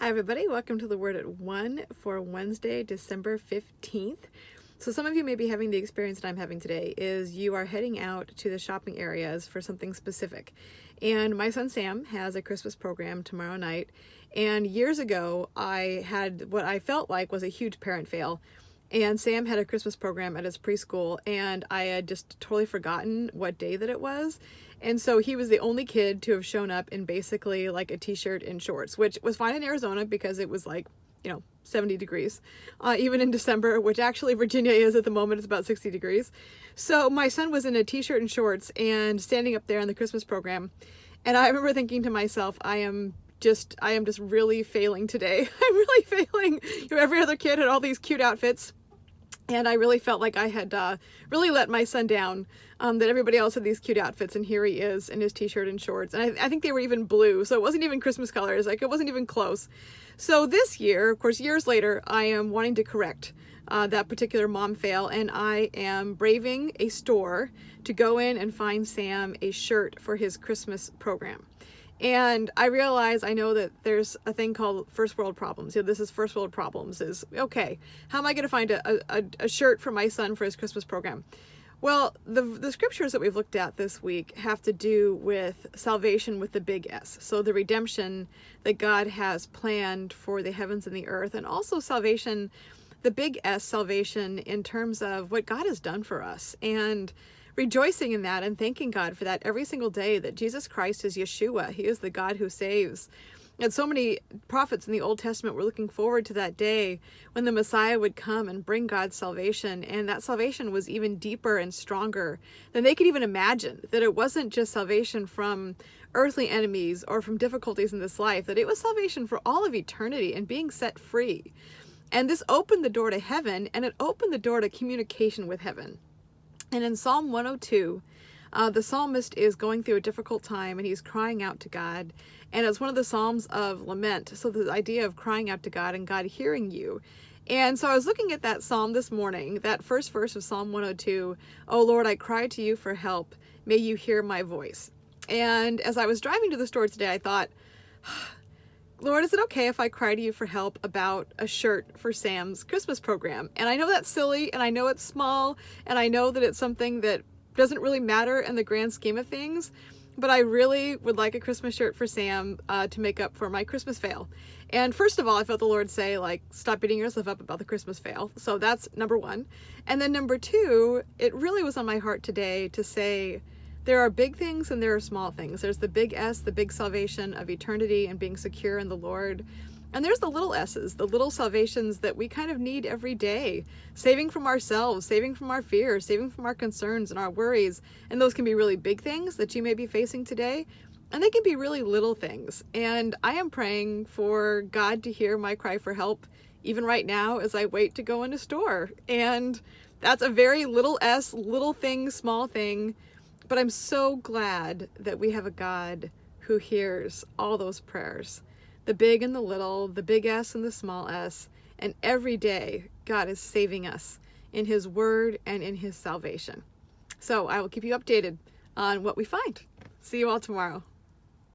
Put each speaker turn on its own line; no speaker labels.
Hi everybody, welcome to the Word at 1 for Wednesday, December 15th. So some of you may be having the experience that I'm having today is you are heading out to the shopping areas for something specific. And my son Sam has a Christmas program tomorrow night. And years ago, I had what I felt like was a huge parent fail. And Sam had a Christmas program at his preschool, and I had just totally forgotten what day that it was. And so he was the only kid to have shown up in basically like a t-shirt and shorts, which was fine in Arizona because it was like, 70 degrees, even in December, which actually Virginia is at the moment. It's about 60 degrees. So my son was in a t-shirt and shorts and standing up there on the Christmas program. And I remember thinking to myself, I am just really failing today. I'm really failing. Every other kid had all these cute outfits. And I really felt like I had really let my son down, that everybody else had these cute outfits, and here he is in his t-shirt and shorts. And I think they were even blue, so it wasn't even Christmas colors. Like, it wasn't even close. So this year, of course, years later, I am wanting to correct that particular mom fail, and I am braving a store to go in and find Sam a shirt for his Christmas program. And I know that there's a thing called first world problems. This is first world problems is, okay, how am I going to find a shirt for my son for his Christmas program? Well, the scriptures that we've looked at this week have to do with salvation with the big S. So the redemption that God has planned for the heavens and the earth, and also salvation, the big S salvation in terms of what God has done for us, and rejoicing in that and thanking God for that every single day, that Jesus Christ is Yeshua. He is the God who saves. And so many prophets in the Old Testament were looking forward to that day when the Messiah would come and bring God's salvation. And that salvation was even deeper and stronger than they could even imagine. That it wasn't just salvation from earthly enemies or from difficulties in this life, that it was salvation for all of eternity and being set free. And this opened the door to heaven, and it opened the door to communication with heaven. And in Psalm 102, the psalmist is going through a difficult time and he's crying out to God. And it's one of the Psalms of lament. So the idea of crying out to God and God hearing you. And so I was looking at that psalm this morning, that first verse of Psalm 102, "Oh Lord, I cry to you for help. May you hear my voice." And as I was driving to the store today, I thought, Lord, is it okay if I cry to you for help about a shirt for Sam's Christmas program? And I know that's silly, and I know it's small, and I know that it's something that doesn't really matter in the grand scheme of things, but I really would like a Christmas shirt for Sam to make up for my Christmas fail. And first of all, I felt the Lord say, stop beating yourself up about the Christmas fail. So that's number one. And then number two, it really was on my heart today to say, there are big things and there are small things. There's the big S, the big salvation of eternity and being secure in the Lord. And there's the little S's, the little salvations that we kind of need every day. Saving from ourselves, saving from our fears, saving from our concerns and our worries. And those can be really big things that you may be facing today. And they can be really little things. And I am praying for God to hear my cry for help, even right now as I wait to go in a store. And that's a very little S, little thing, small thing. But I'm so glad that we have a God who hears all those prayers, the big and the little, the big S and the small s. And every day, God is saving us in his word and in his salvation. So I will keep you updated on what we find. See you all tomorrow.